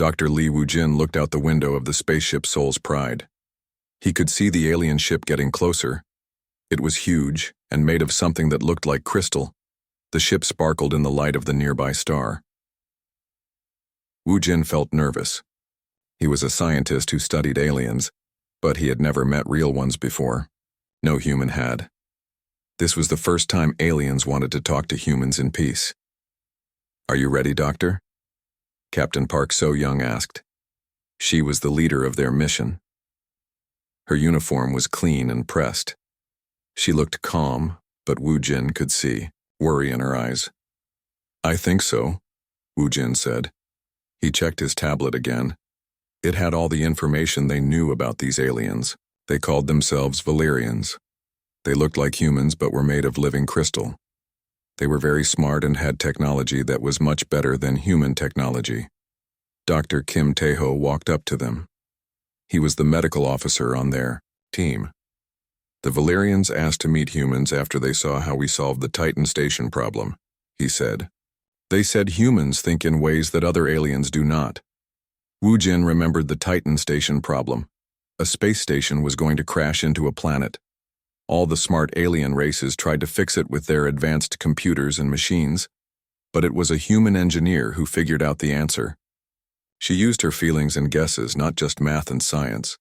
Dr. Li Wujin looked out the window of the spaceship Soul's Pride. He could see the alien ship getting closer. It was huge and made of something that looked like crystal. The ship sparkled in the light of the nearby star. Wujin felt nervous. He was a scientist who studied aliens, but he had never met real ones before. No human had. This was the first time aliens wanted to talk to humans in peace. "Are you ready, Doctor?" Captain Park So-young asked. She was the leader of their mission. Her uniform was clean and pressed. She looked calm, but Wujin could see worry in her eyes. "I think so," Wujin said. He checked his tablet again. It had all the information they knew about these aliens. They called themselves Valerians. They looked like humans but were made of living crystal. They were very smart and had technology that was much better than human technology. Dr. Kim Tae-ho walked up to them. He was the medical officer on their team. "The Valerians asked to meet humans after they saw how we solved the Titan station problem," he said. "They said humans think in ways that other aliens do not." Wujin remembered the Titan station problem. A space station was going to crash into a planet. All the smart alien races tried to fix it with their advanced computers and machines, but it was a human engineer who figured out the answer. She used her feelings and guesses, not just math and science.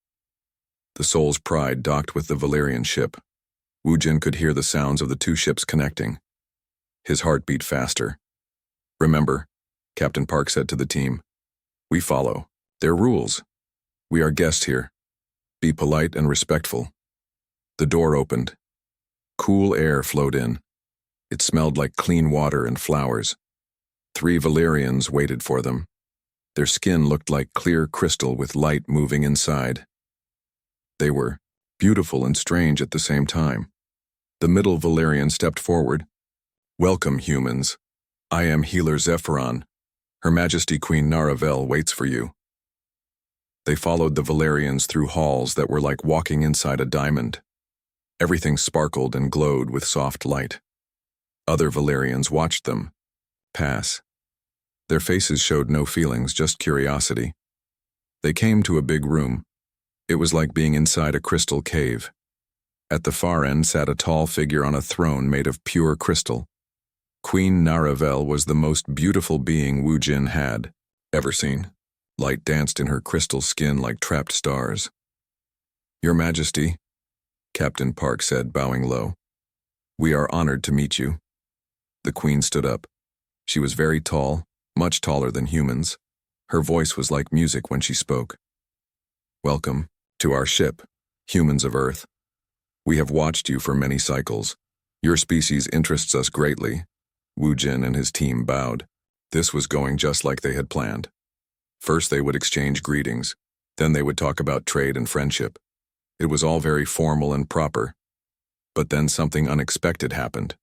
The Soul's Pride docked with the Valerian ship. Wujin could hear the sounds of the two ships connecting. His heart beat faster. "Remember," Captain Park said to the team, "we follow their rules. We are guests here. Be polite and respectful." The door opened. Cool air flowed in. It smelled like clean water and flowers. 3 Valerians waited for them. Their skin looked like clear crystal with light moving inside. They were beautiful and strange at the same time. The middle Valerian stepped forward. "Welcome, humans. I am Healer Zephyron. Her Majesty Queen Naravel waits for you." They followed the Valerians through halls that were like walking inside a diamond. Everything sparkled and glowed with soft light. Other Valerians watched them pass. Their faces showed no feelings, just curiosity. They came to a big room. It was like being inside a crystal cave. At the far end sat a tall figure on a throne made of pure crystal. Queen Naravel was the most beautiful being Wujin had ever seen. Light danced in her crystal skin like trapped stars. "Your Majesty," Captain Park said, bowing low, "we are honored to meet you." The Queen stood up. She was very tall, much taller than humans. Her voice was like music when she spoke. "Welcome to our ship, humans of Earth. We have watched you for many cycles. Your species interests us greatly." Wujin and his team bowed. This was going just like they had planned. First they would exchange greetings, then they would talk about trade and friendship. It was all very formal and proper. But then something unexpected happened.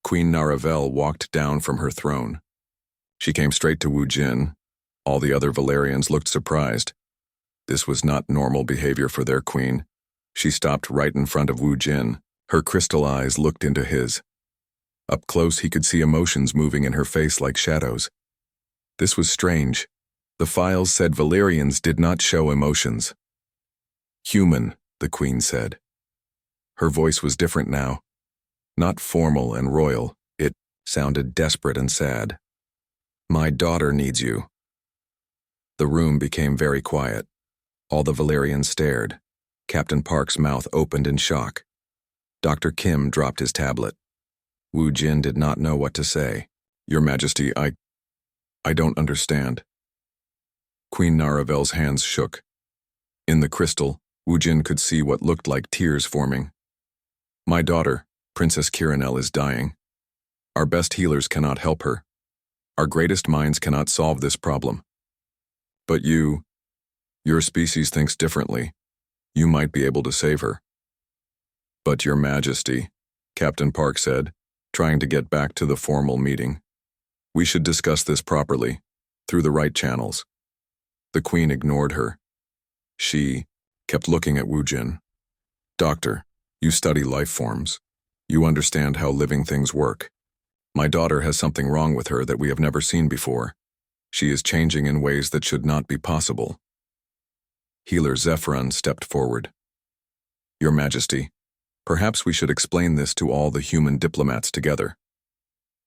Queen Naravel walked down from her throne. She came straight to Wujin. All the other Valerians looked surprised. This was not normal behavior for their queen. She stopped right in front of Wujin. Her crystal eyes looked into his. Up close he could see emotions moving in her face like shadows. This was strange. The files said Valerians did not show emotions. "Human," the Queen said. Her voice was different now. Not formal and royal, it sounded desperate and sad. "My daughter needs you." The room became very quiet. All the Valerians stared. Captain Park's mouth opened in shock. Dr. Kim dropped his tablet. Wujin did not know what to say. "Your Majesty, I don't understand." Queen Naravel's hands shook. In the crystal, Wujin could see what looked like tears forming. "My daughter, Princess Kiranel, is dying. Our best healers cannot help her. Our greatest minds cannot solve this problem. But your species thinks differently. You might be able to save her." "But Your Majesty," Captain Park said, trying to get back to the formal meeting. "We should discuss this properly, through the right channels." The Queen ignored her. She kept looking at Wujin. "Doctor, you study life forms. You understand how living things work. My daughter has something wrong with her that we have never seen before. She is changing in ways that should not be possible. Healer Zephyron stepped forward. Your Majesty, perhaps we should explain this to all the human diplomats together.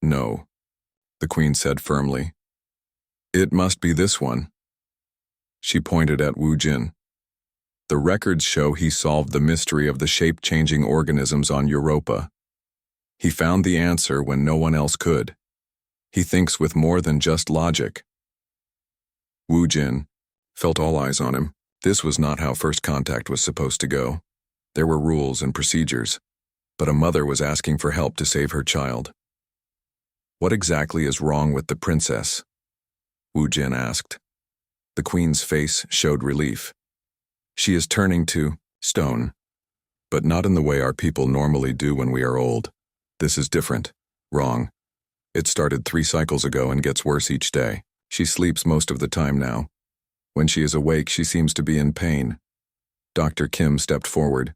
No, the Queen said firmly. It must be this one. She pointed at Wu Jin. The records show he solved the mystery of the shape-changing organisms on Europa. He found the answer when no one else could. He thinks with more than just logic. Wu Jin felt all eyes on him. This was not how first contact was supposed to go. There were rules and procedures, but a mother was asking for help to save her child. What exactly is wrong with the princess? Wu Jin asked. The Queen's face showed relief. She is turning to stone, but not in the way our people normally do when we are old. This is different. Wrong. It started 3 cycles ago and gets worse each day. She sleeps most of the time now. When she is awake, she seems to be in pain. Dr. Kim stepped forward.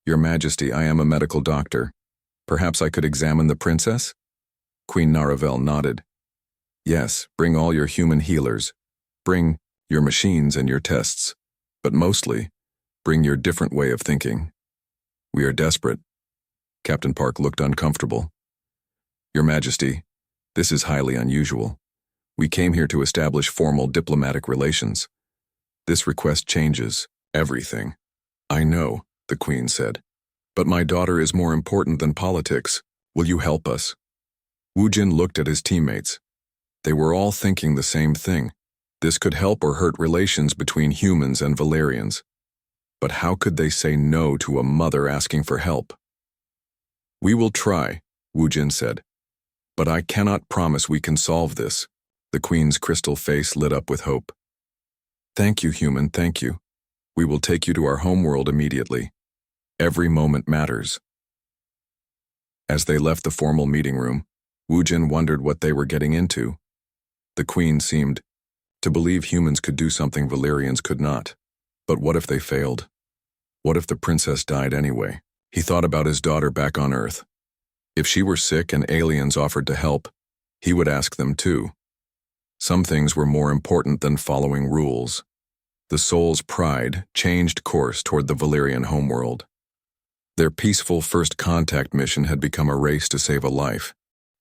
Your Majesty, I am a medical doctor. Perhaps I could examine the princess? Queen Naravel nodded. Yes, bring all your human healers. Bring your machines and your tests. But mostly, bring your different way of thinking. We are desperate. Captain Park looked uncomfortable. Your Majesty, this is highly unusual. We came here to establish formal diplomatic relations. This request changes everything. I know, the Queen said. But my daughter is more important than politics. Will you help us? Wu Jin looked at his teammates. They were all thinking the same thing. This could help or hurt relations between humans and Valerians. But how could they say no to a mother asking for help? We will try, Wu Jin said. But I cannot promise we can solve this. The Queen's crystal face lit up with hope. Thank you, human, thank you. We will take you to our homeworld immediately. Every moment matters. As they left the formal meeting room, Wu Jin wondered what they were getting into. The Queen seemed to believe humans could do something Valerians could not. But what if they failed? What if the princess died anyway? He thought about his daughter back on Earth. If she were sick and aliens offered to help, he would ask them too. Some things were more important than following rules. The soul's pride changed course toward the Valerian homeworld. Their peaceful first contact mission had become a race to save a life.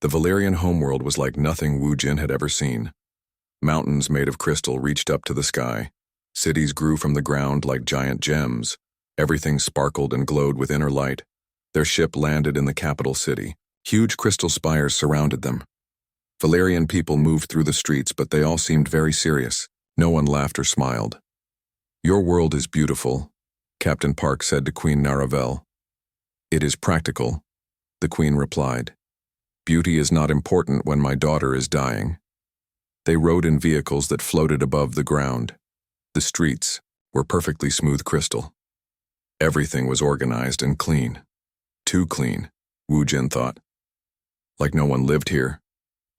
The Valerian homeworld was like nothing Wu Jin had ever seen. Mountains made of crystal reached up to the sky. Cities grew from the ground like giant gems. Everything sparkled and glowed with inner light. Their ship landed in the capital city. Huge crystal spires surrounded them. Valerian people moved through the streets, but they all seemed very serious. No one laughed or smiled. Your world is beautiful, Captain Park said to Queen Naravel. It is practical, the Queen replied. Beauty is not important when my daughter is dying. They rode in vehicles that floated above the ground. The streets were perfectly smooth crystal. Everything was organized and clean. Too clean, Wu Jin thought. Like no one lived here,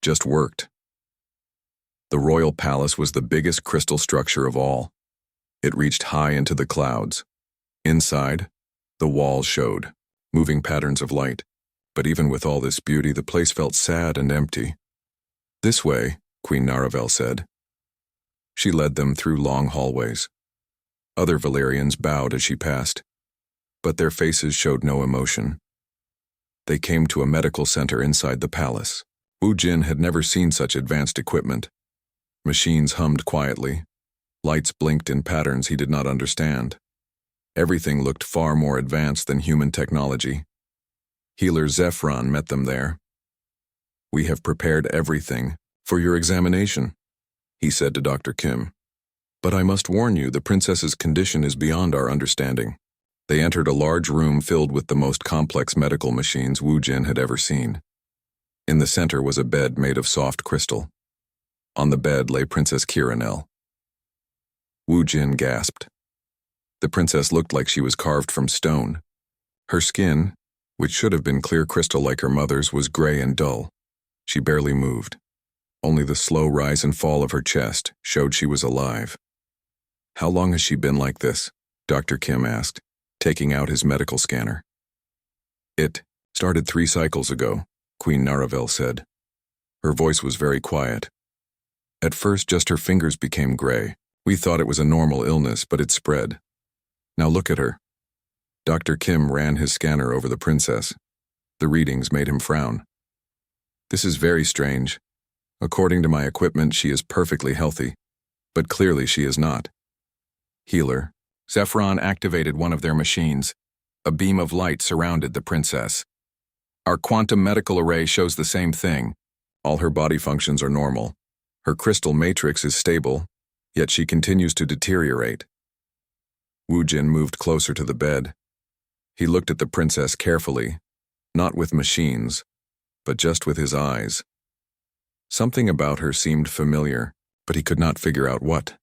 just worked. The royal palace was the biggest crystal structure of all. It reached high into the clouds. Inside, the walls showed moving patterns of light. But even with all this beauty, the place felt sad and empty. This way, Queen Naravel said. She led them through long hallways. Other Valerians bowed as she passed, but their faces showed no emotion. They came to a medical center inside the palace. Wu Jin had never seen such advanced equipment. Machines hummed quietly. Lights blinked in patterns he did not understand. Everything looked far more advanced than human technology. Healer Zephyron met them there. We have prepared everything for your examination, he said to Dr. Kim. But I must warn you, the princess's condition is beyond our understanding. They entered a large room filled with the most complex medical machines Wu Jin had ever seen. In the center was a bed made of soft crystal. On the bed lay Princess Kiranel. Wu Jin gasped. The princess looked like she was carved from stone. Her skin, which should have been clear crystal like her mother's, was gray and dull. She barely moved. Only the slow rise and fall of her chest showed she was alive. How long has she been like this? Dr. Kim asked, taking out his medical scanner. It started 3 cycles ago, Queen Naravel said. Her voice was very quiet. At first, just her fingers became gray. We thought it was a normal illness, but it spread. Now look at her. Dr. Kim ran his scanner over the princess. The readings made him frown. This is very strange. According to my equipment, she is perfectly healthy, but clearly she is not. Healer. Zephron activated one of their machines. A beam of light surrounded the princess. Our quantum medical array shows the same thing. All her body functions are normal. Her crystal matrix is stable, yet she continues to deteriorate. Wu Jin moved closer to the bed. He looked at the princess carefully, not with machines, but just with his eyes. Something about her seemed familiar, but he could not figure out what.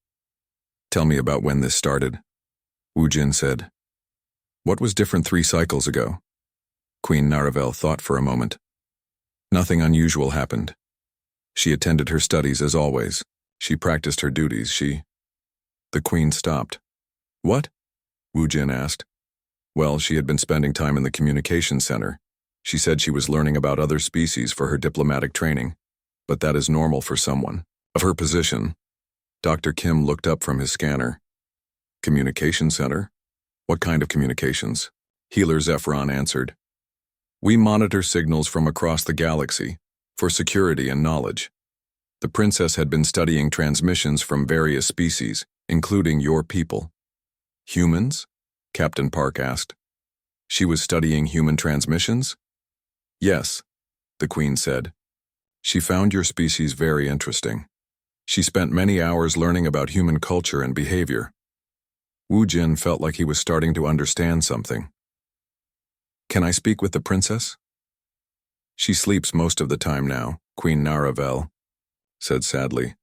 Tell me about when this started, Wu Jin said. What was different 3 cycles ago? Queen Naravel thought for a moment. Nothing unusual happened. She attended her studies as always. She practiced her duties. The queen stopped. What? Wu Jin asked. Well, she had been spending time in the communications center. She said she was learning about other species for her diplomatic training, but that is normal for someone of her position. Dr. Kim looked up from his scanner. Communication center? What kind of communications? Healer Zephron answered. We monitor signals from across the galaxy for security and knowledge. The princess had been studying transmissions from various species, including your people. Humans? Captain Park asked. She was studying human transmissions? Yes, the Queen said. She found your species very interesting. She spent many hours learning about human culture and behavior. Wu Jin felt like he was starting to understand something. Can I speak with the princess? She sleeps most of the time now, Queen Naravel said sadly,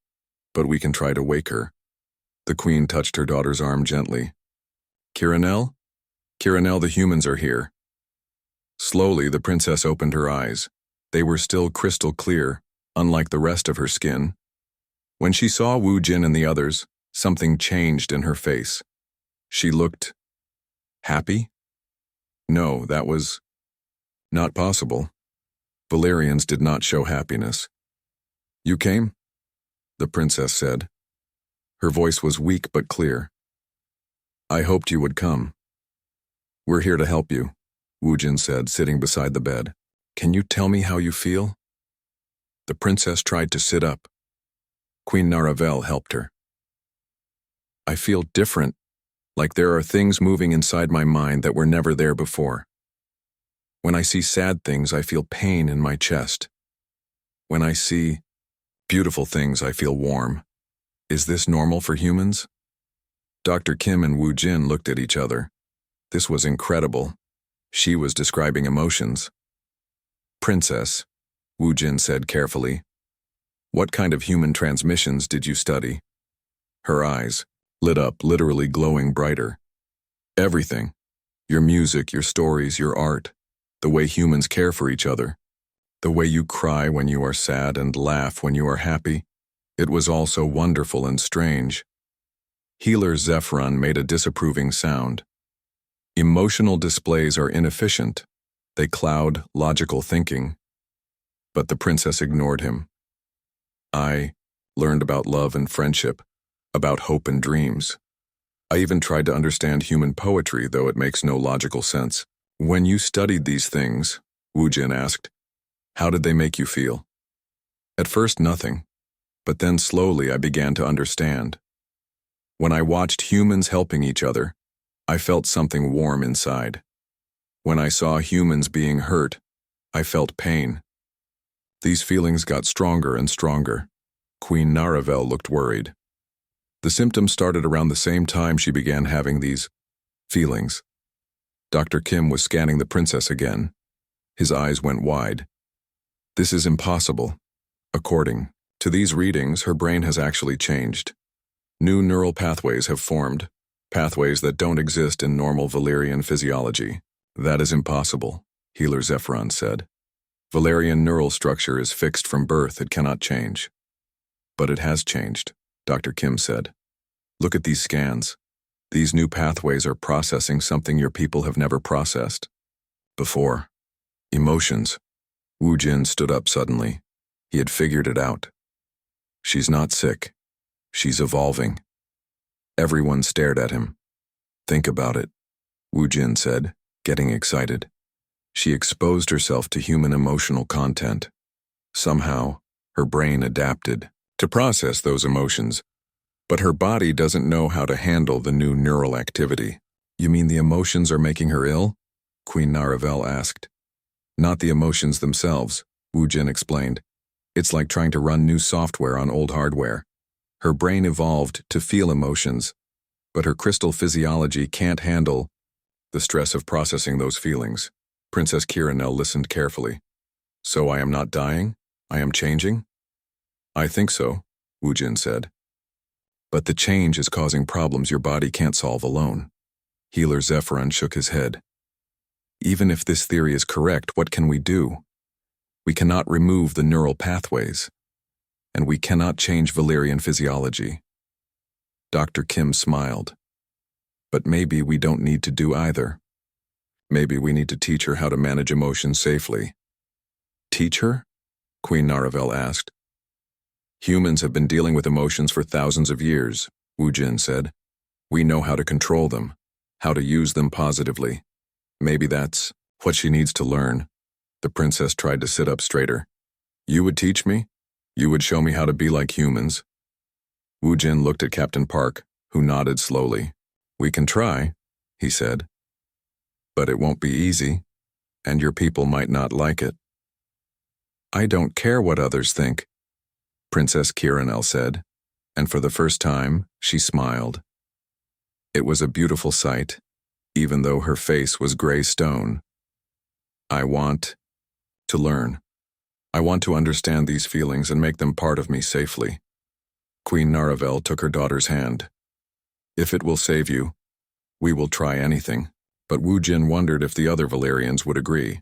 but we can try to wake her. The Queen touched her daughter's arm gently. Kiranel? Kiranel, the humans are here. Slowly, the princess opened her eyes. They were still crystal clear, unlike the rest of her skin. When she saw Wu Jin and the others, something changed in her face. She looked happy? No, that was not possible. Valerians did not show happiness. You came? The princess said. Her voice was weak but clear. I hoped you would come. We're here to help you, Wu Jin said, sitting beside the bed. Can you tell me how you feel? The princess tried to sit up. Queen Naravel helped her. I feel different, like there are things moving inside my mind that were never there before. When I see sad things, I feel pain in my chest. When I see beautiful things, I feel warm. Is this normal for humans? Dr. Kim and Wu Jin looked at each other. This was incredible. She was describing emotions. Princess, Wu Jin said carefully. What kind of human transmissions did you study? Her eyes lit up, literally glowing brighter. Everything. Your music, your stories, your art. The way humans care for each other. The way you cry when you are sad and laugh when you are happy. It was all so wonderful and strange. Healer Zephron made a disapproving sound. Emotional displays are inefficient. They cloud logical thinking. But the princess ignored him. I learned about love and friendship, about hope and dreams. I even tried to understand human poetry, though it makes no logical sense. When you studied these things, Wu Jin asked, how did they make you feel? At first, nothing. But then slowly I began to understand. When I watched humans helping each other, I felt something warm inside. When I saw humans being hurt, I felt pain. These feelings got stronger and stronger. Queen Naravel looked worried. The symptoms started around the same time she began having these feelings. Dr. Kim was scanning the princess again. His eyes went wide. This is impossible. According to these readings, her brain has actually changed. New neural pathways have formed, pathways that don't exist in normal Valerian physiology. That is impossible, Healer Zephron said. Valerian neural structure is fixed from birth, it cannot change. But it has changed, Dr. Kim said. Look at these scans. These new pathways are processing something your people have never processed before. Emotions. Wu Jin stood up suddenly. He had figured it out. She's not sick. She's evolving. Everyone stared at him. Think about it, Wu Jin said, getting excited. She exposed herself to human emotional content. Somehow, her brain adapted to process those emotions, but her body doesn't know how to handle the new neural activity. You mean the emotions are making her ill? Queen Naravel asked. Not the emotions themselves, Wu Jin explained. It's like trying to run new software on old hardware. Her brain evolved to feel emotions, but her crystal physiology can't handle the stress of processing those feelings. Princess Kiranel listened carefully. So I am not dying? I am changing? I think so, Wu Jin said. But the change is causing problems your body can't solve alone. Healer Zephyron shook his head. Even if this theory is correct, what can we do? We cannot remove the neural pathways, and we cannot change Valerian physiology. Dr. Kim smiled. But maybe we don't need to do either. Maybe we need to teach her how to manage emotions safely. Teach her? Queen Naravel asked. Humans have been dealing with emotions for thousands of years, Wu Jin said. We know how to control them, how to use them positively. Maybe that's what she needs to learn. The princess tried to sit up straighter. You would teach me? You would show me how to be like humans? Wu Jin looked at Captain Park, who nodded slowly. We can try, he said. But it won't be easy, and your people might not like it. I don't care what others think, Princess Kiranel said, and for the first time, she smiled. It was a beautiful sight, even though her face was gray stone. I want to learn. I want to understand these feelings and make them part of me safely. Queen Naravel took her daughter's hand. If it will save you, we will try anything. But Wu Jin wondered if the other Valerians would agree.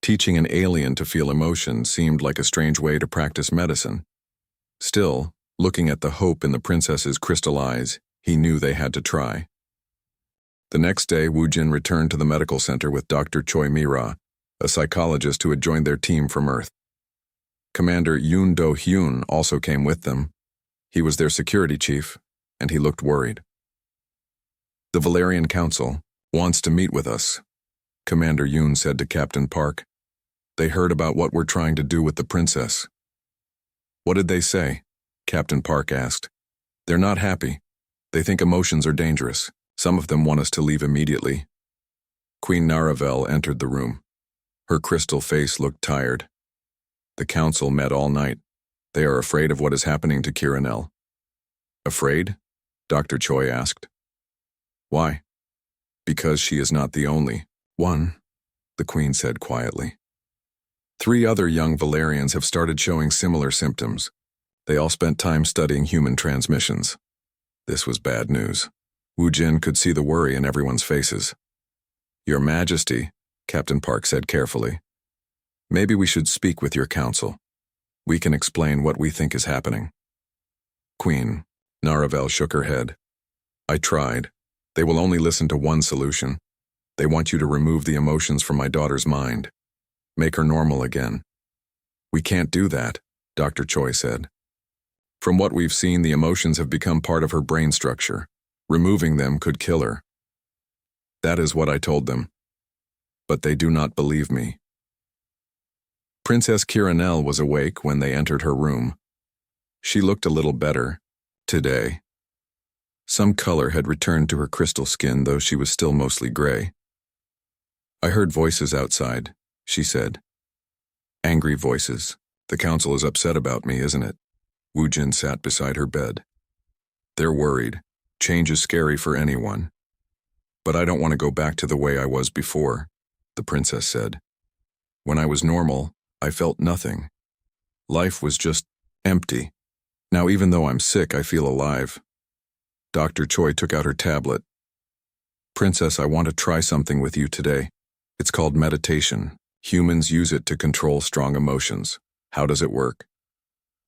Teaching an alien to feel emotion seemed like a strange way to practice medicine. Still, looking at the hope in the princess's crystal eyes, he knew they had to try. The next day, Wu Jin returned to the medical center with Dr. Choi Mira, a psychologist who had joined their team from Earth. Commander Yoon Do-hyun also came with them. He was their security chief, and he looked worried. The Valerian Council wants to meet with us, Commander Yoon said to Captain Park. They heard about what we're trying to do with the princess. What did they say? Captain Park asked. They're not happy. They think emotions are dangerous. Some of them want us to leave immediately. Queen Naravel entered the room. Her crystal face looked tired. The council met all night. They are afraid of what is happening to Kiranel. Afraid? Dr. Choi asked. Why? Because she is not the only one, the Queen said quietly. 3 other young Valerians have started showing similar symptoms. They all spent time studying human transmissions. This was bad news. Wu Jin could see the worry in everyone's faces. Your Majesty, Captain Park said carefully, maybe we should speak with your council. We can explain what we think is happening. Queen, Naravel shook her head. I tried. They will only listen to one solution. They want you to remove the emotions from my daughter's mind. Make her normal again. We can't do that, Dr. Choi said. From what we've seen, the emotions have become part of her brain structure. Removing them could kill her. That is what I told them. But they do not believe me. Princess Kiranel was awake when they entered her room. She looked a little better today. Some color had returned to her crystal skin, though she was still mostly gray. I heard voices outside, she said. Angry voices. The council is upset about me, isn't it? Wu Jin sat beside her bed. They're worried. Change is scary for anyone. But I don't want to go back to the way I was before, the princess said. When I was normal, I felt nothing. Life was just empty. Now even though I'm sick, I feel alive. Dr. Choi took out her tablet. Princess, I want to try something with you today. It's called meditation. Humans use it to control strong emotions. How does it work?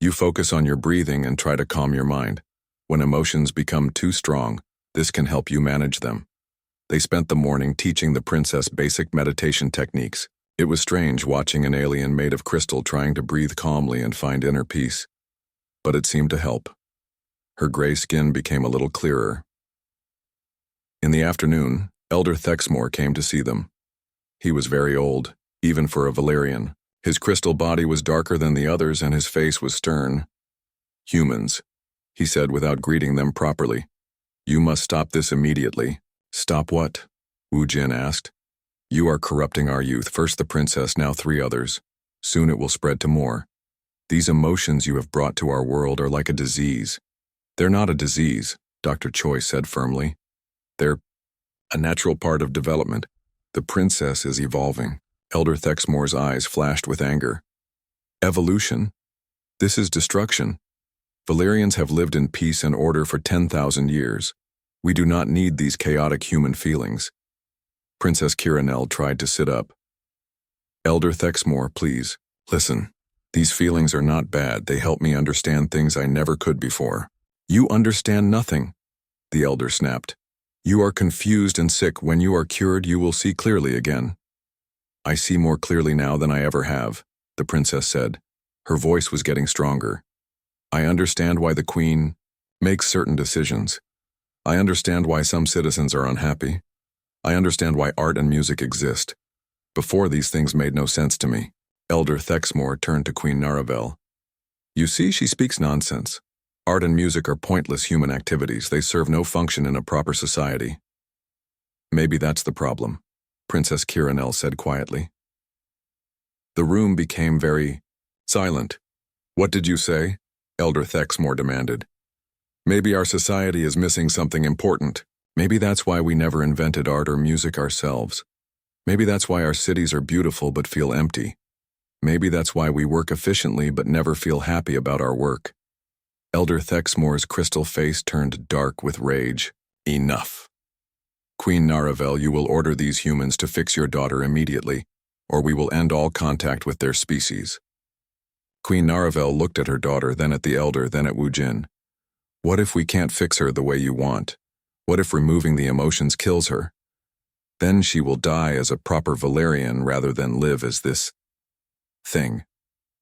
You focus on your breathing and try to calm your mind. When emotions become too strong, this can help you manage them. They spent the morning teaching the princess basic meditation techniques. It was strange watching an alien made of crystal trying to breathe calmly and find inner peace. but it seemed to help. Her gray skin became a little clearer. In the afternoon, Elder Thexmore came to see them. He was very old, even for a Valerian. His crystal body was darker than the others and his face was stern. "Humans," he said without greeting them properly. "You must stop this immediately." "Stop what?" Wu Jin asked. "You are corrupting our youth, first the princess, now 3 others. Soon it will spread to more. These emotions you have brought to our world are like a disease." "They're not a disease," Dr. Choi said firmly. "They're a natural part of development. The princess is evolving." Elder Thexmore's eyes flashed with anger. "Evolution? This is destruction. Valerians have lived in peace and order for 10,000 years. We do not need these chaotic human feelings." Princess Kiranel tried to sit up. "Elder Thexmore, please, listen. These feelings are not bad. They help me understand things I never could before." "You understand nothing," the elder snapped. "You are confused and sick. When you are cured, you will see clearly again." "I see more clearly now than I ever have," the princess said. Her voice was getting stronger. "I understand why the queen makes certain decisions. I understand why some citizens are unhappy. I understand why art and music exist. Before, these things made no sense to me." Elder Thexmore turned to Queen Naravel. "You see, she speaks nonsense. Art and music are pointless human activities. They serve no function in a proper society." "Maybe that's the problem," Princess Kiranel said quietly. The room became very silent. "What did you say?" Elder Thexmore demanded. "Maybe our society is missing something important. Maybe that's why we never invented art or music ourselves. Maybe that's why our cities are beautiful but feel empty. Maybe that's why we work efficiently but never feel happy about our work." Elder Thexmore's crystal face turned dark with rage. "Enough. Queen Naravel, you will order these humans to fix your daughter immediately, or we will end all contact with their species." Queen Naravel looked at her daughter, then at the elder, then at Wu Jin. "What if we can't fix her the way you want? What if removing the emotions kills her? Then she will die as a proper Valerian rather than live as this thing."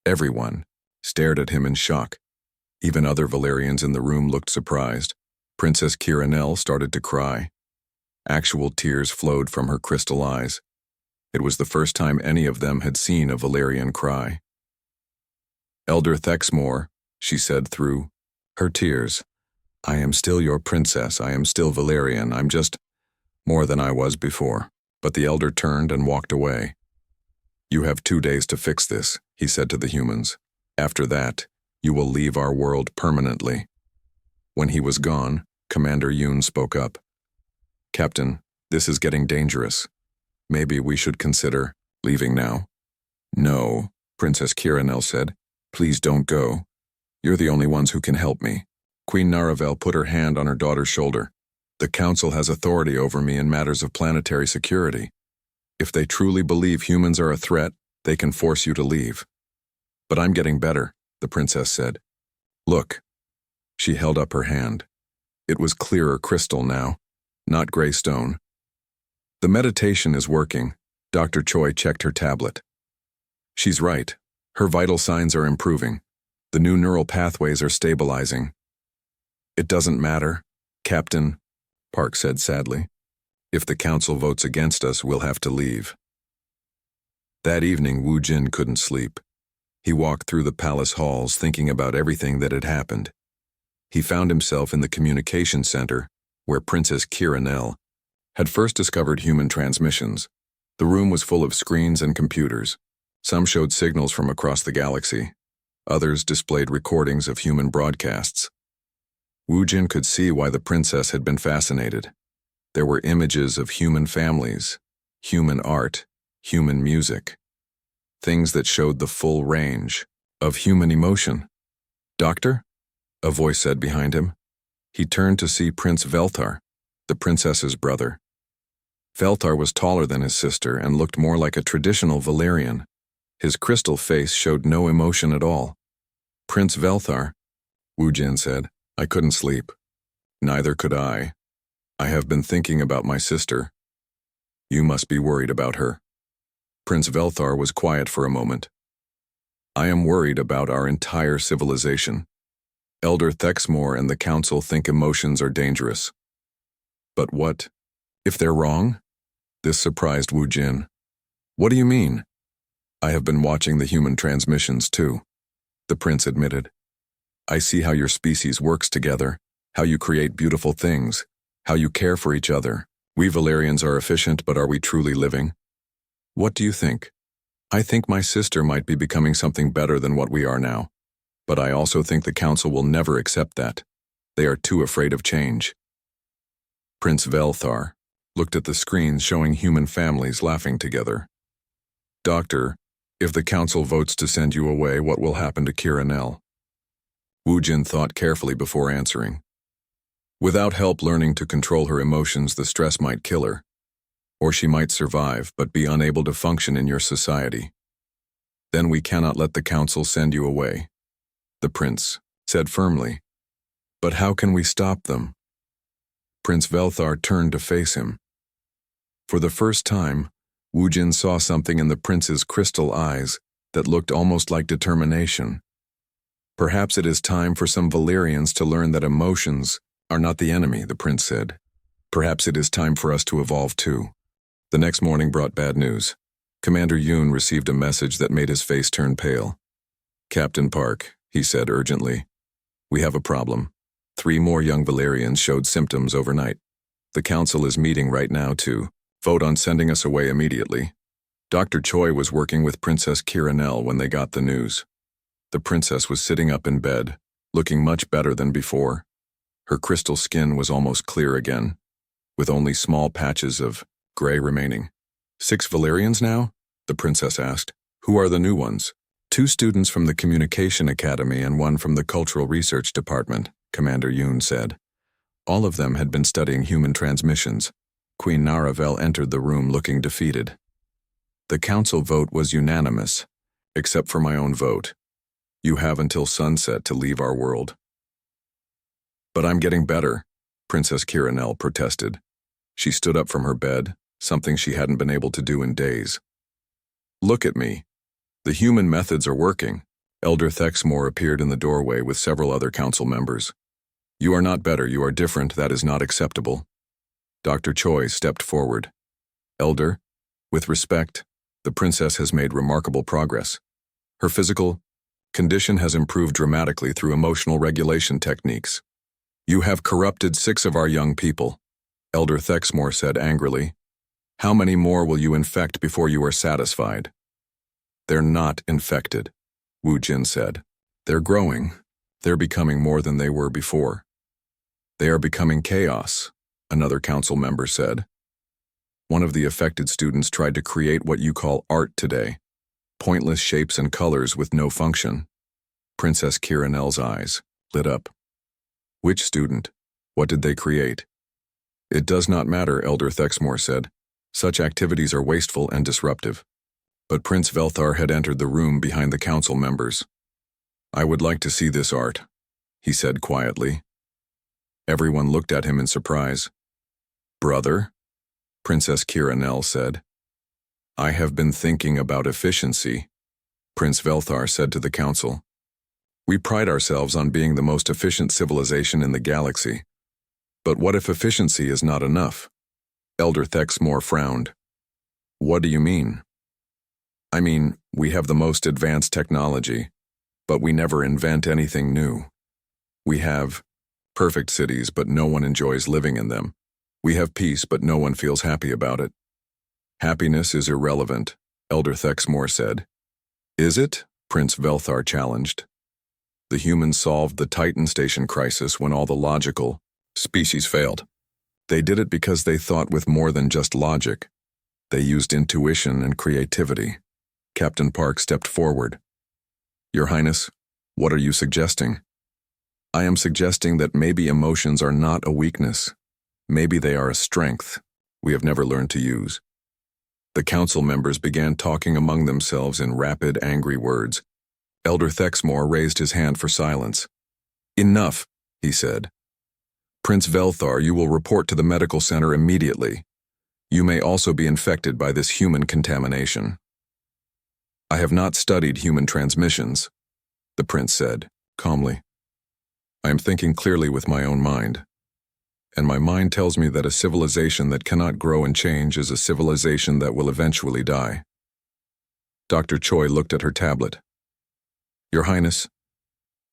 Everyone stared at him in shock. Even other Valerians in the room looked surprised. Princess Kiranel started to cry. Actual tears flowed from her crystal eyes. It was the first time any of them had seen a Valerian cry. "Elder Thexmore," she said through her tears, "I am still your princess. I am still Valerian. I'm just more than I was before." But the elder turned and walked away. "You have 2 days to fix this," he said to the humans. "After that, you will leave our world permanently." When he was gone, Commander Yoon spoke up. "Captain, this is getting dangerous. Maybe we should consider leaving now." "No," Princess Kiranel said. "Please don't go. You're the only ones who can help me." Queen Naravel put her hand on her daughter's shoulder. "The Council has authority over me in matters of planetary security. If they truly believe humans are a threat, they can force you to leave." "But I'm getting better," the princess said. "Look." She held up her hand. It was clearer crystal now, not gray stone. "The meditation is working." Dr. Choi checked her tablet. "She's right. Her vital signs are improving. The new neural pathways are stabilizing." "It doesn't matter, Captain," Park said sadly. "If the council votes against us, we'll have to leave." That evening, Wu Jin couldn't sleep. He walked through the palace halls thinking about everything that had happened. He found himself in the communication center, where Princess Kiranel had first discovered human transmissions. The room was full of screens and computers. Some showed signals from across the galaxy. Others displayed recordings of human broadcasts. Wu Jin could see why the princess had been fascinated. There were images of human families, human art, human music. Things that showed the full range of human emotion. "Doctor?" a voice said behind him. He turned to see Prince Veltar, the princess's brother. Veltar was taller than his sister and looked more like a traditional Valerian. His crystal face showed no emotion at all. "Prince Veltar," Wu Jin said. "I couldn't sleep." "Neither could I. I have been thinking about my sister. You must be worried about her." Prince Veltar was quiet for a moment. "I am worried about our entire civilization. Elder Thexmore and the council think emotions are dangerous. But what if they're wrong? This surprised Wu Jin. What do you mean? I have been watching the human transmissions too, the prince admitted. I see how your species works together, how you create beautiful things, how you care for each other. We Valerians are efficient, but are we truly living? What do you think? I think my sister might be becoming something better than what we are now. But I also think the council will never accept that. They are too afraid of change. Prince Velthar looked at the screens showing human families laughing together. Doctor, if the council votes to send you away, what will happen to Kiranel? Wu Jin thought carefully before answering. Without help learning to control her emotions, the stress might kill her. Or she might survive, but be unable to function in your society. Then we cannot let the council send you away, the prince said firmly. But how can we stop them? Prince Velthar turned to face him. For the first time, Wu Jin saw something in the prince's crystal eyes that looked almost like determination. Perhaps it is time for some Valerians to learn that emotions are not the enemy, the prince said. Perhaps it is time for us to evolve too. The next morning brought bad news. Commander Yoon received a message that made his face turn pale. Captain Park, he said urgently, we have a problem. 3 more young Valerians showed symptoms overnight. The council is meeting right now to vote on sending us away immediately. Dr. Choi was working with Princess Kiranel when they got the news. The princess was sitting up in bed, looking much better than before. Her crystal skin was almost clear again, with only small patches of gray remaining. 6 Valerians now? The princess asked. Who are the new ones? 2 students from the Communication Academy and 1 from the Cultural Research Department, Commander Yoon said. All of them had been studying human transmissions. Queen Naravel entered the room looking defeated. The council vote was unanimous, except for my own vote. You have until sunset to leave our world. But I'm getting better, Princess Kiranel protested. She stood up from her bed, something she hadn't been able to do in days. Look at me. The human methods are working. Elder Thexmore appeared in the doorway with several other council members. You are not better, you are different, that is not acceptable. Dr. Choi stepped forward. Elder, with respect, the princess has made remarkable progress. Her physical condition has improved dramatically through emotional regulation techniques. You have corrupted 6 of our young people, Elder Thexmore said angrily. How many more will you infect before you are satisfied? They're not infected, Wu Jin said. They're growing. They're becoming more than they were before. They are becoming chaos, another council member said. One of the affected students tried to create what you call art today. Pointless shapes and colors with no function. Princess Kiranel's eyes lit up. Which student? What did they create? It does not matter, Elder Thexmore said. Such activities are wasteful and disruptive. But Prince Velthar had entered the room behind the council members. I would like to see this art, he said quietly. Everyone looked at him in surprise. Brother, Princess Kiranel said. I have been thinking about efficiency, Prince Velthar said to the council. We pride ourselves on being the most efficient civilization in the galaxy. But what if efficiency is not enough? Elder Thexmore frowned. What do you mean? I mean, we have the most advanced technology, but we never invent anything new. We have perfect cities, but no one enjoys living in them. We have peace, but no one feels happy about it. Happiness is irrelevant, Elder Thexmore said. Is it? Prince Velthar challenged. The humans solved the Titan Station crisis when all the logical species failed. They did it because they thought with more than just logic. They used intuition and creativity. Captain Park stepped forward. Your Highness, what are you suggesting? I am suggesting that maybe emotions are not a weakness. Maybe they are a strength we have never learned to use. The council members began talking among themselves in rapid, angry words. Elder Thexmore raised his hand for silence. Enough, he said. Prince Velthar, you will report to the medical center immediately. You may also be infected by this human contamination. I have not studied human transmissions, the prince said, calmly. I am thinking clearly with my own mind. And my mind tells me that a civilization that cannot grow and change is a civilization that will eventually die. Dr. Choi looked at her tablet. Your Highness,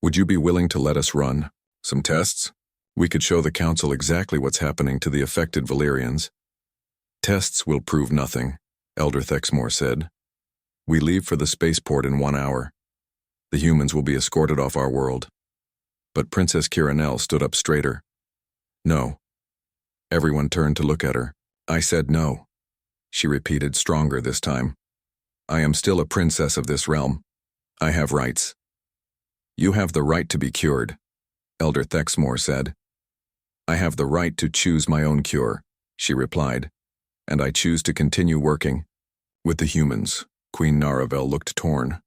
would you be willing to let us run some tests? We could show the Council exactly what's happening to the affected Valerians. Tests will prove nothing, Elder Thexmore said. We leave for the spaceport in 1 hour. The humans will be escorted off our world. But Princess Kiranel stood up straighter. No. Everyone turned to look at her. I said no. She repeated, stronger this time. I am still a princess of this realm. I have rights. You have the right to be cured, Elder Thexmore said. I have the right to choose my own cure, she replied, and I choose to continue working with the humans. Queen Naravel looked torn.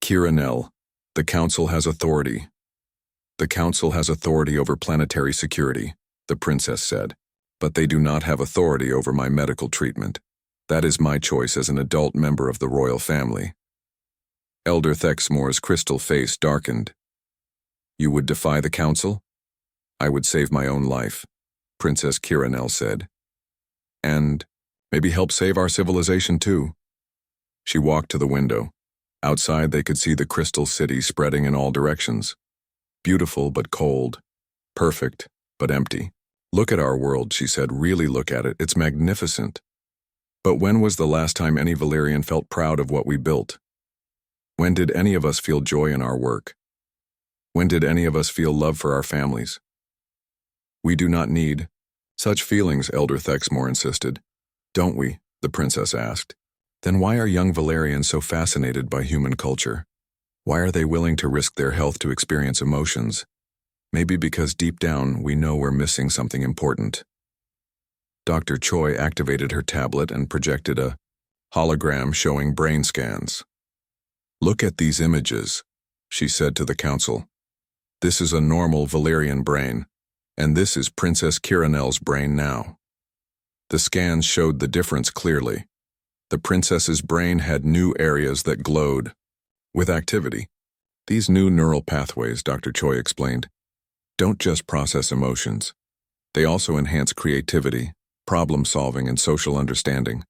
Kiranel, the Council has authority. The Council has authority over planetary security, the princess said, but they do not have authority over my medical treatment. That is my choice as an adult member of the royal family. Elder Thexmore's crystal face darkened. You would defy the Council? I would save my own life, Princess Kiranel said. And maybe help save our civilization too. She walked to the window. Outside they could see the crystal city spreading in all directions. Beautiful but cold. Perfect but empty. Look at our world, she said. Really look at it. It's magnificent. But when was the last time any Valerian felt proud of what we built? When did any of us feel joy in our work? When did any of us feel love for our families? We do not need such feelings, Elder Thexmore insisted. Don't we? The princess asked. Then why are young Valerians so fascinated by human culture? Why are they willing to risk their health to experience emotions? Maybe because deep down we know we're missing something important. Dr. Choi activated her tablet and projected a hologram showing brain scans. Look at these images, she said to the Council. This is a normal Valerian brain, and this is Princess Kiranel's brain now. The scans showed the difference clearly. The princess's brain had new areas that glowed with activity. These new neural pathways, Dr. Choi explained, don't just process emotions. They also enhance creativity, problem-solving, and social understanding.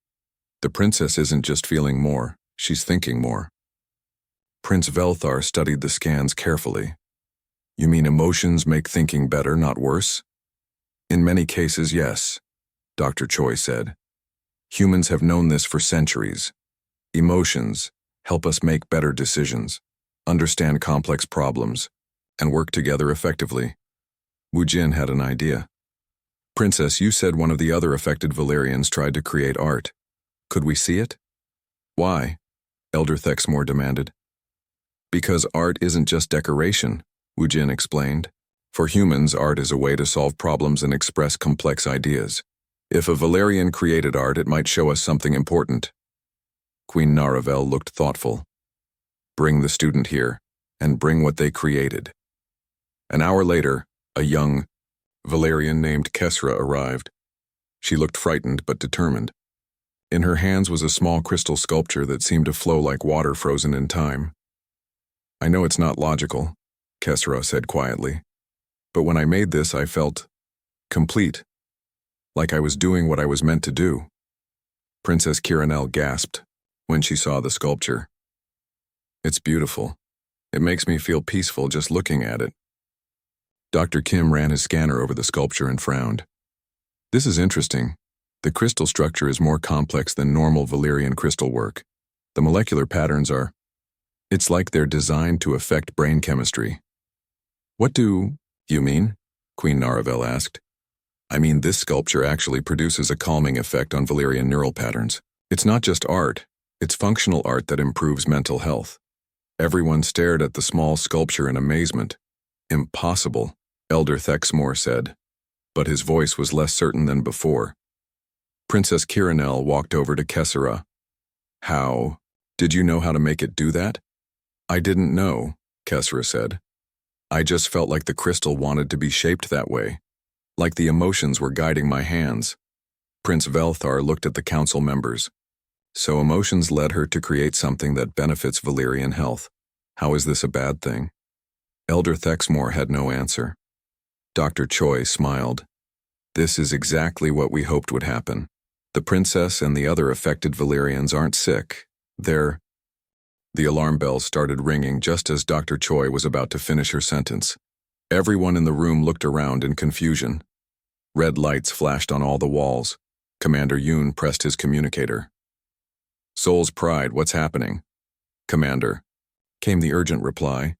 The princess isn't just feeling more, she's thinking more. Prince Velthar studied the scans carefully. You mean emotions make thinking better, not worse? In many cases, yes, Dr. Choi said. Humans have known this for centuries. Emotions help us make better decisions, understand complex problems, and work together effectively. Wu Jin had an idea. Princess, you said one of the other affected Valerians tried to create art. Could we see it? Why? Elder Thexmore demanded. Because art isn't just decoration, Wu Jin explained. For humans, art is a way to solve problems and express complex ideas. If a Valerian created art, it might show us something important. Queen Naravel looked thoughtful. Bring the student here, and bring what they created. An hour later, a young Valerian named Kesra arrived. She looked frightened but determined. In her hands was a small crystal sculpture that seemed to flow like water frozen in time. I know it's not logical, Kesra said quietly, but when I made this I felt complete, like I was doing what I was meant to do. Princess Kiranel gasped when she saw the sculpture. It's beautiful. It makes me feel peaceful just looking at it. Dr. Kim ran his scanner over the sculpture and frowned. This is interesting. The crystal structure is more complex than normal Valerian crystal work. The molecular patterns are... It's like they're designed to affect brain chemistry. What do you mean? Queen Naravel asked. I mean, this sculpture actually produces a calming effect on Valerian neural patterns. It's not just art, it's functional art that improves mental health. Everyone stared at the small sculpture in amazement. Impossible, Elder Thexmore said, but his voice was less certain than before. Princess Kiranel walked over to Kesara. How? Did you know how to make it do that? I didn't know, Kesara said. I just felt like the crystal wanted to be shaped that way, like the emotions were guiding my hands. Prince Velthar looked at the council members. So emotions led her to create something that benefits Valerian health. How is this a bad thing? Elder Thexmore had no answer. Dr. Choi smiled. This is exactly what we hoped would happen. The princess and the other affected Valyrians aren't sick. They're... The alarm bells started ringing just as Dr. Choi was about to finish her sentence. Everyone in the room looked around in confusion. Red lights flashed on all the walls. Commander Yoon pressed his communicator. Soul's Pride, what's happening? Commander, came the urgent reply.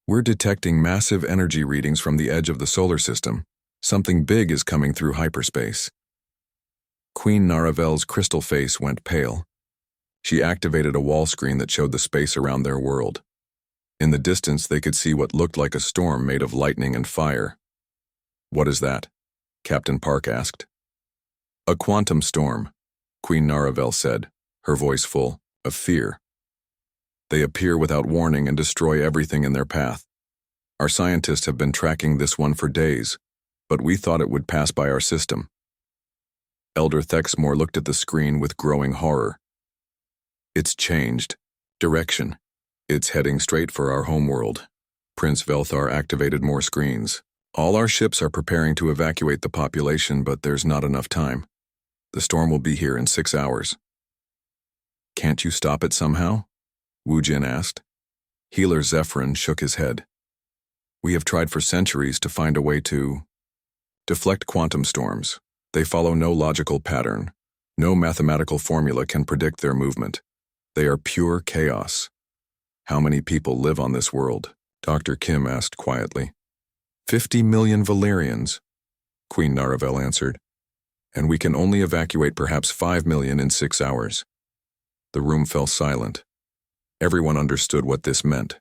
We're detecting massive energy readings from the edge of the solar system. Something big is coming through hyperspace. Queen Naravel's crystal face went pale. She activated a wall screen that showed the space around their world. In the distance, they could see what looked like a storm made of lightning and fire. What is that? Captain Park asked. A quantum storm, Queen Naravel said, her voice full of fear. They appear without warning and destroy everything in their path. Our scientists have been tracking this one for days, but we thought it would pass by our system. Elder Thexmore looked at the screen with growing horror. It's changed. Direction. It's heading straight for our homeworld. Prince Velthar activated more screens. All our ships are preparing to evacuate the population, but there's not enough time. The storm will be here in 6 hours. Can't you stop it somehow? Wu Jin asked. Healer Zephyrin shook his head. We have tried for centuries to find a way to deflect quantum storms. They follow no logical pattern. No mathematical formula can predict their movement. They are pure chaos. How many people live on this world? Dr. Kim asked quietly. 50 million Valyrians, Queen Naravel answered. And we can only evacuate perhaps 5 million in 6 hours. The room fell silent. Everyone understood what this meant.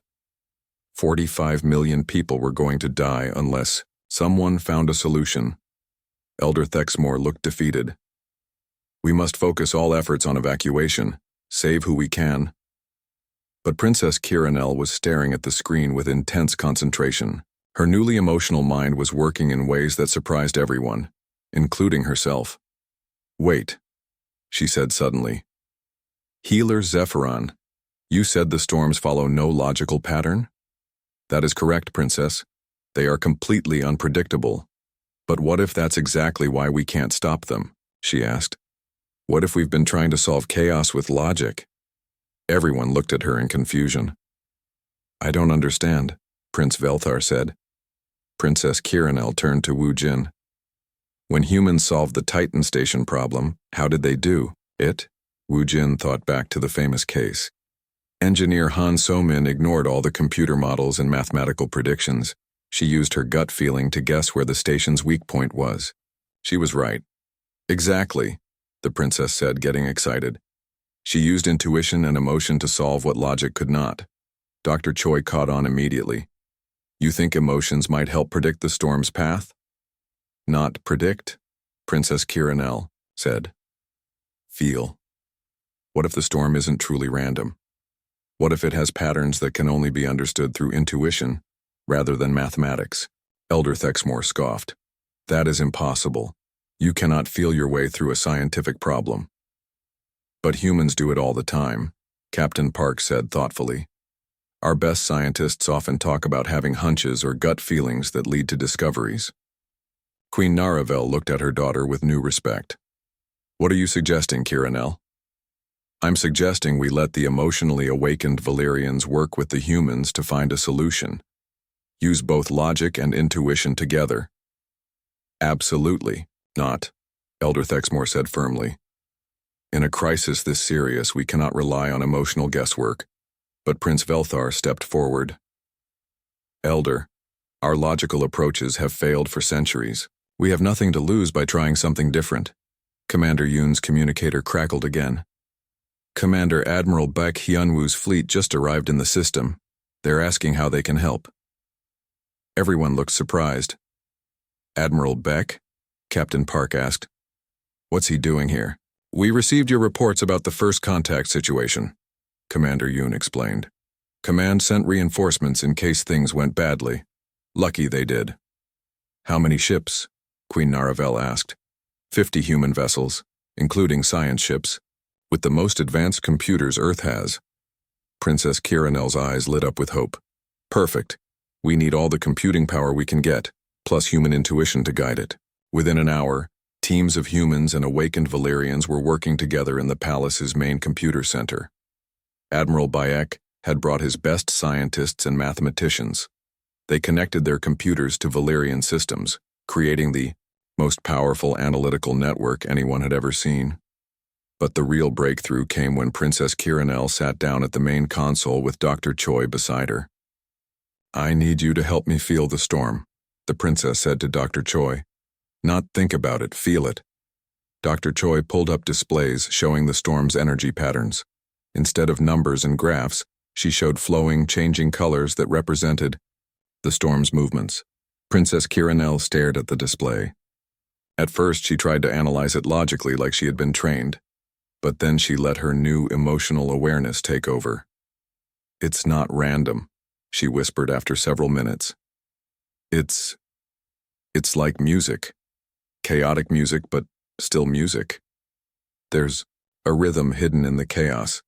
45 million people were going to die unless someone found a solution. Elder Thexmore looked defeated. We must focus all efforts on evacuation, save who we can. But Princess Kiranel was staring at the screen with intense concentration. Her newly emotional mind was working in ways that surprised everyone, including herself. Wait, she said suddenly. Healer Zephyron, you said the storms follow no logical pattern? That is correct, Princess. They are completely unpredictable. But what if that's exactly why we can't stop them? She asked. What if we've been trying to solve chaos with logic? Everyone looked at her in confusion. I don't understand, Prince Velthar said. Princess Kiranel turned to Wu Jin. When humans solved the Titan station problem, how did they do it? Wu Jin thought back to the famous case. Engineer Han So-min ignored all the computer models and mathematical predictions. She used her gut feeling to guess where the station's weak point was. She was right. Exactly, the princess said, getting excited. She used intuition and emotion to solve what logic could not. Dr. Choi caught on immediately. You think emotions might help predict the storm's path? Not predict, Princess Kiranel said. Feel. What if the storm isn't truly random? What if it has patterns that can only be understood through intuition, rather than mathematics? Elder Thexmore scoffed. That is impossible. You cannot feel your way through a scientific problem. But humans do it all the time, Captain Park said thoughtfully. Our best scientists often talk about having hunches or gut feelings that lead to discoveries. Queen Naravel looked at her daughter with new respect. What are you suggesting, Kiranel? I'm suggesting we let the emotionally awakened Valyrians work with the humans to find a solution. Use both logic and intuition together. Absolutely not, Elder Thexmore said firmly. In a crisis this serious, we cannot rely on emotional guesswork. But Prince Velthar stepped forward. Elder, our logical approaches have failed for centuries. We have nothing to lose by trying something different. Commander Yoon's communicator crackled again. Commander Admiral Baek Hyunwoo's fleet just arrived in the system. They're asking how they can help. Everyone looked surprised. Admiral Baek? Captain Park asked. What's he doing here? We received your reports about the first contact situation, Commander Yoon explained. Command sent reinforcements in case things went badly. Lucky they did. How many ships? Queen Naravel asked. 50 human vessels, including science ships, with the most advanced computers Earth has. Princess Kiranel's eyes lit up with hope. Perfect. We need all the computing power we can get, plus human intuition to guide it. Within an hour, teams of humans and awakened Valerians were working together in the palace's main computer center. Admiral Bayek had brought his best scientists and mathematicians. They connected their computers to Valerian systems, creating the most powerful analytical network anyone had ever seen. But the real breakthrough came when Princess Kiranel sat down at the main console with Dr. Choi beside her. "I need you to help me feel the storm," the princess said to Dr. Choi. "Not think about it, feel it." Dr. Choi pulled up displays showing the storm's energy patterns. Instead of numbers and graphs, she showed flowing, changing colors that represented the storm's movements. Princess Kiranel stared at the display. At first, she tried to analyze it logically like she had been trained, but then she let her new emotional awareness take over. "It's not random," she whispered after several minutes. It's like music. Chaotic music, but still music. There's a rhythm hidden in the chaos."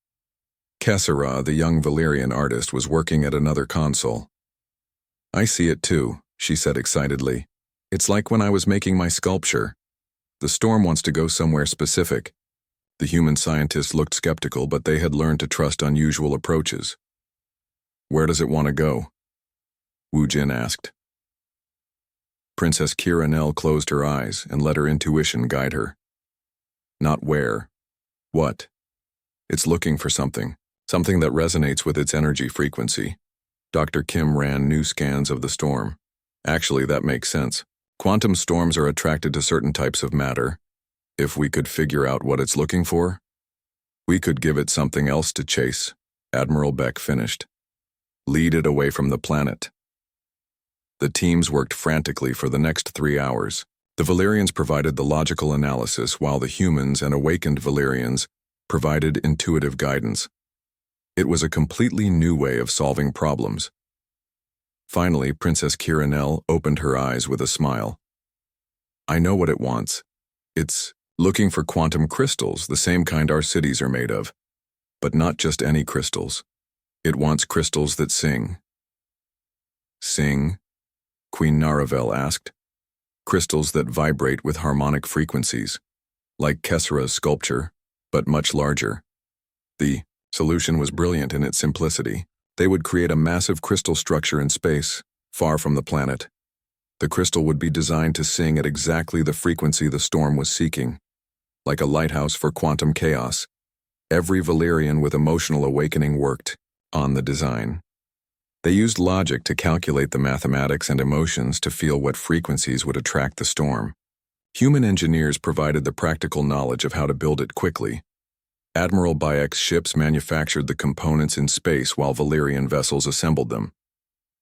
Kessera, the young Valerian artist, was working at another console. "I see it too," she said excitedly. "It's like when I was making my sculpture. The storm wants to go somewhere specific." The human scientists looked skeptical, but they had learned to trust unusual approaches. "Where does it want to go?" Wu Jin asked. Princess Kiranel closed her eyes and let her intuition guide her. "Not where. What? It's looking for something that resonates with its energy frequency." Dr. Kim ran new scans of the storm. "Actually, that makes sense. Quantum storms are attracted to certain types of matter. If we could figure out what it's looking for, we could give it something else to chase," Admiral Beck finished. "Lead it away from the planet." The teams worked frantically for the next 3 hours. The Valerians provided the logical analysis, while the humans and awakened Valerians provided intuitive guidance. It was a completely new way of solving problems. Finally, Princess Kiranel opened her eyes with a smile. "I know what it wants. It's looking for quantum crystals, the same kind our cities are made of. But not just any crystals. It wants crystals that sing." "Sing?" Queen Naravel asked. "Crystals that vibrate with harmonic frequencies, like Kessera's sculpture, but much larger." The solution was brilliant in its simplicity. They would create a massive crystal structure in space, far from the planet. The crystal would be designed to sing at exactly the frequency the storm was seeking, like a lighthouse for quantum chaos. Every Valerian with emotional awakening worked on the design. They used logic to calculate the mathematics and emotions to feel what frequencies would attract the storm. Human engineers provided the practical knowledge of how to build it quickly. Admiral Bayek's ships manufactured the components in space while Valerian vessels assembled them.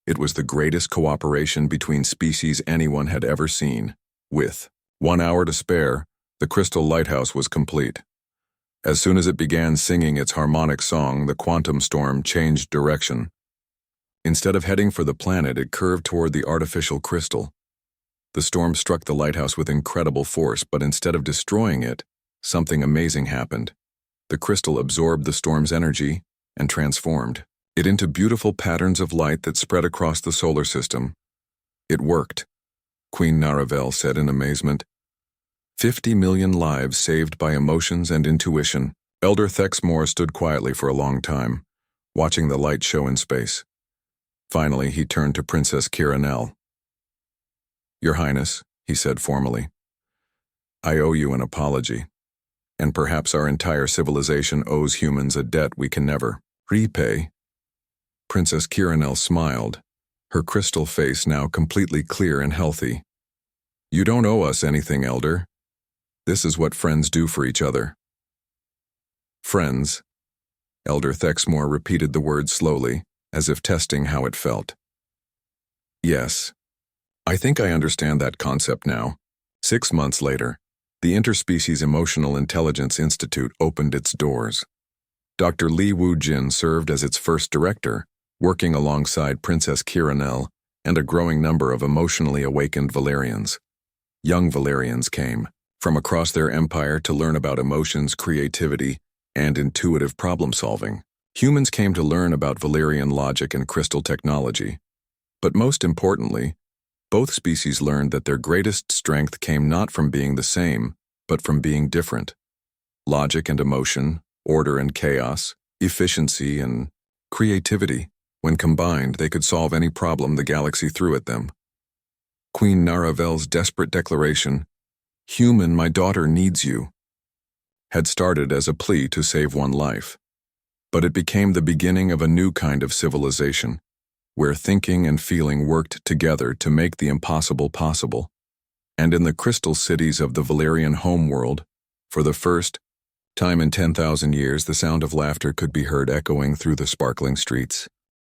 It was the greatest cooperation between species anyone had ever seen. With 1 hour to spare, the crystal lighthouse was complete. As soon as it began singing its harmonic song, the quantum storm changed direction. Instead of heading for the planet, it curved toward the artificial crystal. The storm struck the lighthouse with incredible force, but instead of destroying it, something amazing happened. The crystal absorbed the storm's energy and transformed it into beautiful patterns of light that spread across the solar system. "It worked," Queen Naravel said in amazement. 50 million lives saved by emotions and intuition. Elder Thexmore stood quietly for a long time, watching the light show in space. Finally, he turned to Princess Kiranel. "Your Highness," he said formally, "I owe you an apology, and perhaps our entire civilization owes humans a debt we can never repay." Princess Kiranel smiled, her crystal face now completely clear and healthy. "You don't owe us anything, Elder. This is what friends do for each other." "Friends," Elder Thexmore repeated the word slowly, as if testing how it felt. "Yes, I think I understand that concept now." 6 months later, the Interspecies Emotional Intelligence Institute opened its doors. Dr. Li Wu Jin served as its first director, working alongside Princess Kiranel and a growing number of emotionally awakened Valerians. Young Valerians came from across their empire to learn about emotions, creativity, and intuitive problem-solving. Humans came to learn about Valerian logic and crystal technology. But most importantly, both species learned that their greatest strength came not from being the same, but from being different. Logic and emotion, order and chaos, efficiency and creativity. When combined, they could solve any problem the galaxy threw at them. Queen Naravel's desperate declaration, "Human, my daughter needs you," had started as a plea to save one life. But it became the beginning of a new kind of civilization, where thinking and feeling worked together to make the impossible possible. And in the crystal cities of the Valerian homeworld, for the first time in 10,000 years, the sound of laughter could be heard echoing through the sparkling streets.